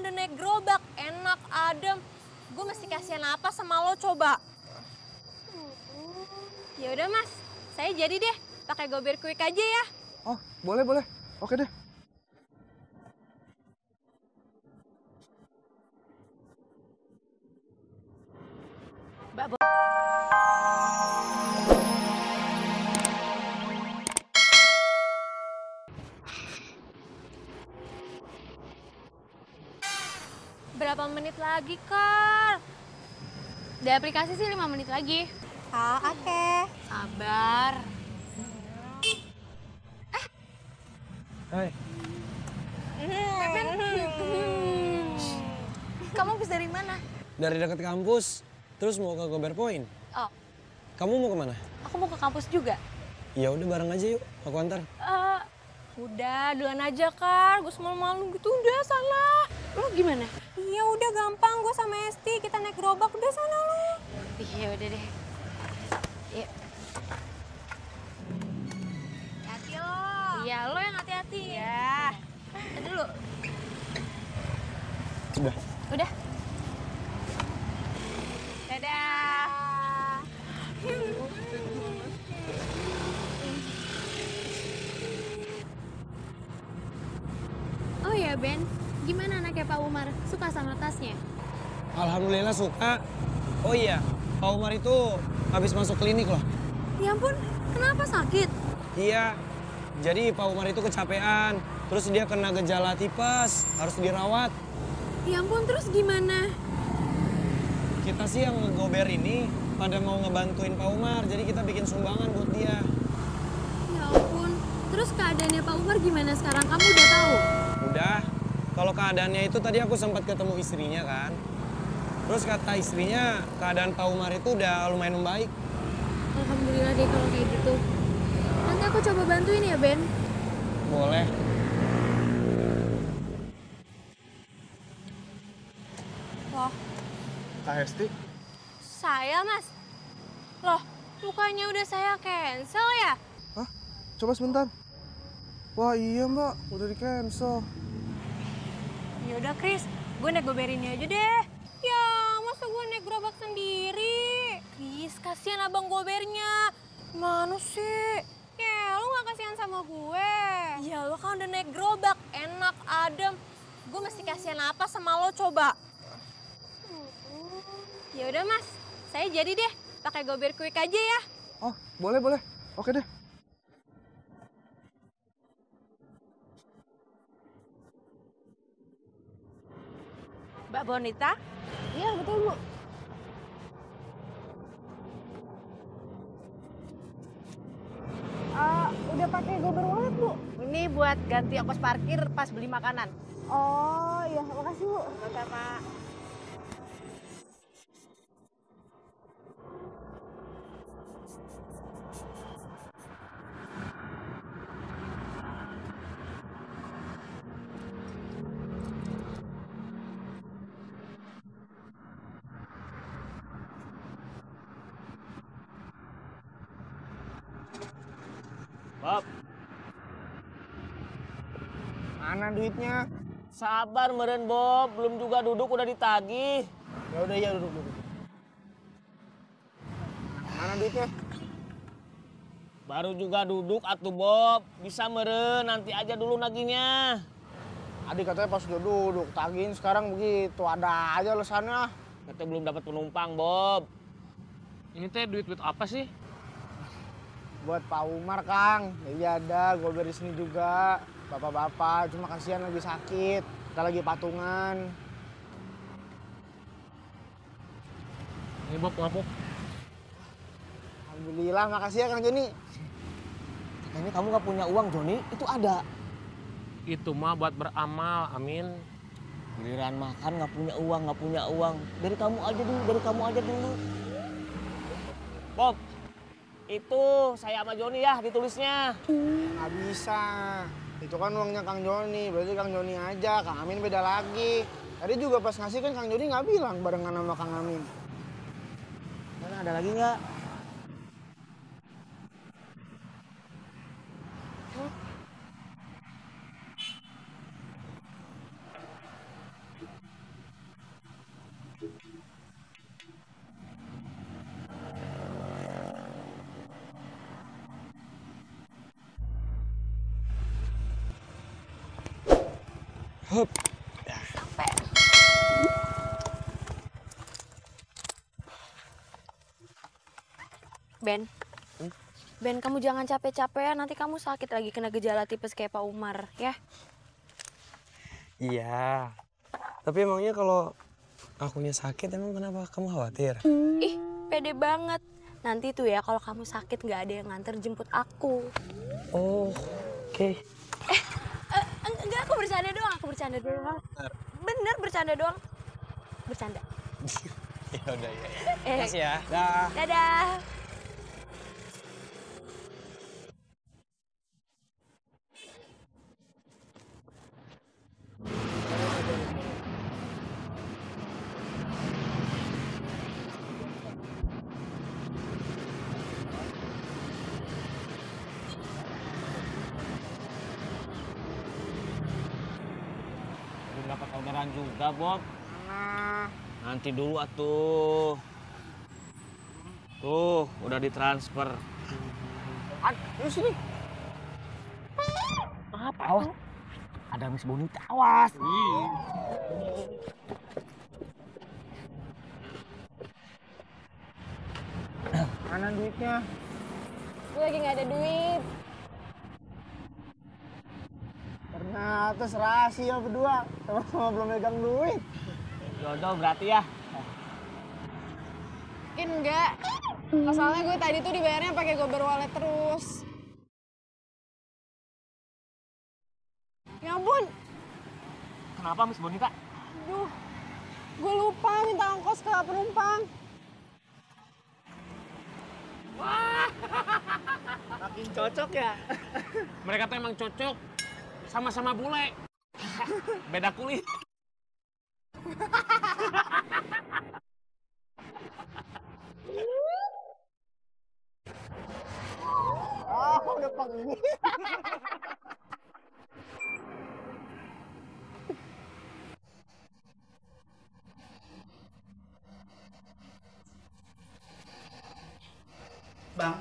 kan udah naik gerobak, enak, adem. Gue mesti kasihan apa sama lo coba? Ya udah Mas, saya jadi deh pakai Gober Quick aja ya. Oh, boleh, boleh. Oke deh. Berapa menit lagi, Kar? Di aplikasi sih 5 menit lagi. Ah, oke. Sabar. Hai. Kamu habis dari mana? Dari dekat kampus, terus mau ke Gober Point. Oh, Kamu mau kemana? aku mau ke kampus juga. Ya udah bareng aja yuk, aku antar. Udah, duluan aja, Kar. Gue semalu-malu gitu, udah salah. Lu gimana? Iya, udah gampang. Gue sama Esti, kita naik gerobak. Udah sana lu. Iya udah deh. Yuk. Hati lo. Iya lo yang hati-hati. Ya. Dulu. Sudah. Udah. Dadah. Oh ya Ben, gimana anaknya Pak Umar? Suka sama tasnya? Alhamdulillah suka. Oh iya, Pak Umar itu habis masuk klinik loh. Ya ampun, kenapa sakit? Iya, jadi Pak Umar itu kecapean. Terus dia kena gejala tipes, harus dirawat. Ya ampun, terus gimana? Kita sih yang ngegober ini pada mau ngebantuin Pak Umar, jadi kita bikin sumbangan buat dia. Ya ampun, terus keadaannya Pak Umar gimana sekarang? Kamu udah tahu? Udah, kalau keadaannya itu tadi aku sempat ketemu istrinya kan. Terus kata istrinya keadaan Pak Umar itu udah lumayan membaik. Alhamdulillah deh kalau kayak gitu. Nanti aku coba bantuin ya Ben. Boleh. Loh, Kak Hesti. saya, Mas. Loh, bukannya udah saya cancel ya? Hah? Coba sebentar. Wah iya mbak, udah di cancel. Ya udah, Kris. Gue naik goberin aja deh. Ya, masa gue naik gerobak sendiri? Kris, kasihan abang gobernya. Mana sih? Ya, lu gak kasihan sama gue? Ya, lu kan udah naik gerobak, enak, adem. Gue mesti kasihan apa sama lo coba? Ya udah, Mas. Saya jadi deh pakai Gober Quick aja ya. Oh, boleh, boleh. Oke deh. Mbak Bonita? Iya betul Bu. Udah pakai Gober Wallet, Bu? Ini buat ganti ongkos parkir pas beli makanan. Oh, iya. Makasih, Bu. Sama. Bob, Mana duitnya? sabar meren Bob, belum juga duduk udah ditagih. Ya udah ya duduk duduk. Mana duitnya? Baru juga duduk atuh Bob, bisa meren nanti aja dulu naginya. Adik katanya pas udah duduk, tagihin sekarang begitu. Ada aja alasannya. Kita belum dapat penumpang Bob. Ini teh duit-duit apa sih? Buat Pak Umar, Kang. Jadi ada, Gober di sini juga. Bapak-bapak, cuma kasihan lagi sakit. Kita lagi patungan. Ini Bob, ngapu. Alhamdulillah, makasih ya Kang Joni. Katanya kamu nggak punya uang, Joni? Itu ada. Itu mah buat beramal, amin. Giliran makan nggak punya uang. Dari kamu aja dulu. Bob, itu saya sama Joni ya ditulisnya. Nggak bisa. Itu kan uangnya Kang Joni, berarti Kang Joni aja. Kang Amin beda lagi. Tadi juga pas ngasih kan Kang Joni nggak bilang barengan sama Kang Amin. Mana ada lagi nggak? Hup. Sampai. Ben. Ben, kamu jangan capek-capek ya. Nanti kamu sakit lagi kena gejala tipes kayak Pak Umar, ya? Iya. Tapi emangnya kalau akunya sakit emang kenapa kamu khawatir? Ih, pede banget. Nanti tuh ya kalau kamu sakit nggak ada yang nganter jemput aku. Oh, oke. Enggak, aku bercanda doang. Bener, bercanda doang. Bercanda. Ya udah ya. Makasih ya. Dah. Dadah. Belum dapat orderan juga, Bob. Nah, Nanti dulu atuh. Tuh, udah ditransfer. lu sini. Apa? Awas. Ada Miss Bonita, awas. Mana duitnya? Gue lagi nggak ada duit. Ternyata serasi ya berdua. Sama-sama belum megang duit. Jodoh berarti ya. Mungkin enggak. Masalahnya gue tadi tuh dibayarnya pakai Gober Wallet terus. Ya ampun, Kenapa Miss Bonita? aduh. Gue lupa minta ongkos ke penumpang. Makin cocok ya? Mereka tuh emang cocok. Sama-sama bule. Beda kulit. Oh, udah panggil. Bang,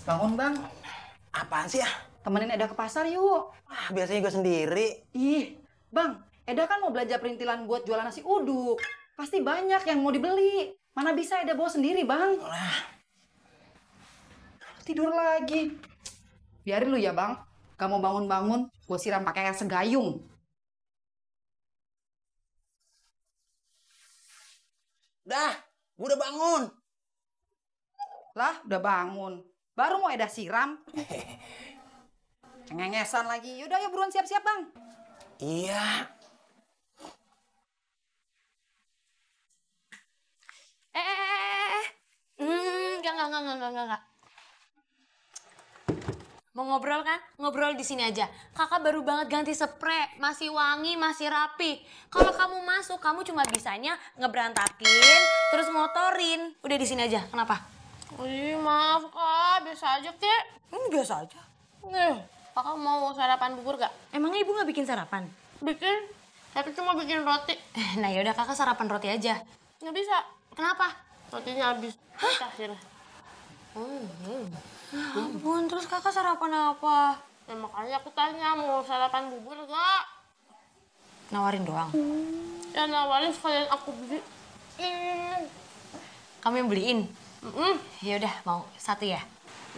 bangun bang. Apaan sih ya? Temenin Eda ke pasar yuk. Biasanya gue sendiri. Ih, bang, Eda kan mau belanja perintilan buat jualan nasi uduk. Pasti banyak yang mau dibeli. Mana bisa Eda bawa sendiri, bang? Tidur lagi. Biarin lu ya, bang. Gak mau bangun-bangun, gue siram pakai air segayung. Dah, gue udah bangun. Lah, udah bangun. Baru mau Eda siram. Cengengesan lagi. Yaudah, ya buruan siap-siap, bang. Iya. Enggak. Mau ngobrol kan? Ngobrol di sini aja. Kakak baru banget ganti spray, masih wangi, masih rapi. Kalau kamu masuk, kamu cuma bisanya ngeberantakin, terus ngotorin. Udah di sini aja. Kenapa? Ih, maaf kak, biasa aja kek. Ini biasa aja. Nih, kakak mau sarapan bubur gak? Emangnya ibu nggak bikin sarapan? Bikin, tapi cuma bikin roti. Nah yaudah kakak sarapan roti aja. Nggak bisa, Kenapa? rotinya habis. Akhirnya. Ampun, terus kakak sarapan apa? Ya, makanya aku tanya mau sarapan bubur gak? Nawarin doang. Ya nawarin sekalian aku beli. Kamu yang beliin? Ya udah, mau satu ya?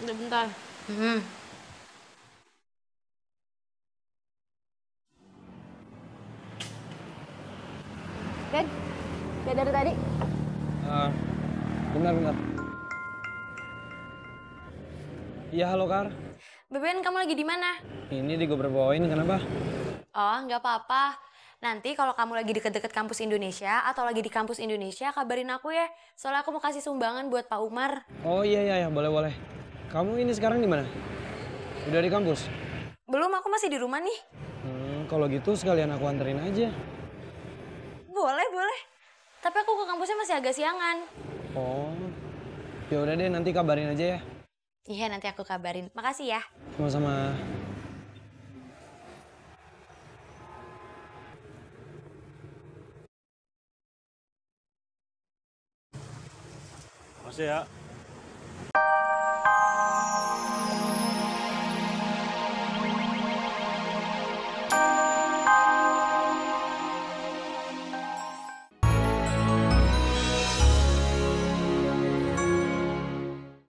Udah bentar. Ben, udah dari tadi. Bentar. Iya, halo Kar. Beben, kamu lagi di mana? Ini di gue bawain, kenapa? Oh, nggak apa-apa. Nanti kalau kamu lagi deket-deket kampus Indonesia atau lagi di kampus Indonesia, kabarin aku ya. Soalnya aku mau kasih sumbangan buat Pak Umar. Oh iya, boleh. Kamu ini sekarang di mana? Udah di kampus? Belum, aku masih di rumah nih. Kalau gitu sekalian aku anterin aja. Boleh. Tapi aku ke kampusnya masih agak siangan. Oh, ya udah deh, nanti kabarin aja ya. Iya, nanti aku kabarin. Makasih ya. Sama-sama. Makasih ya.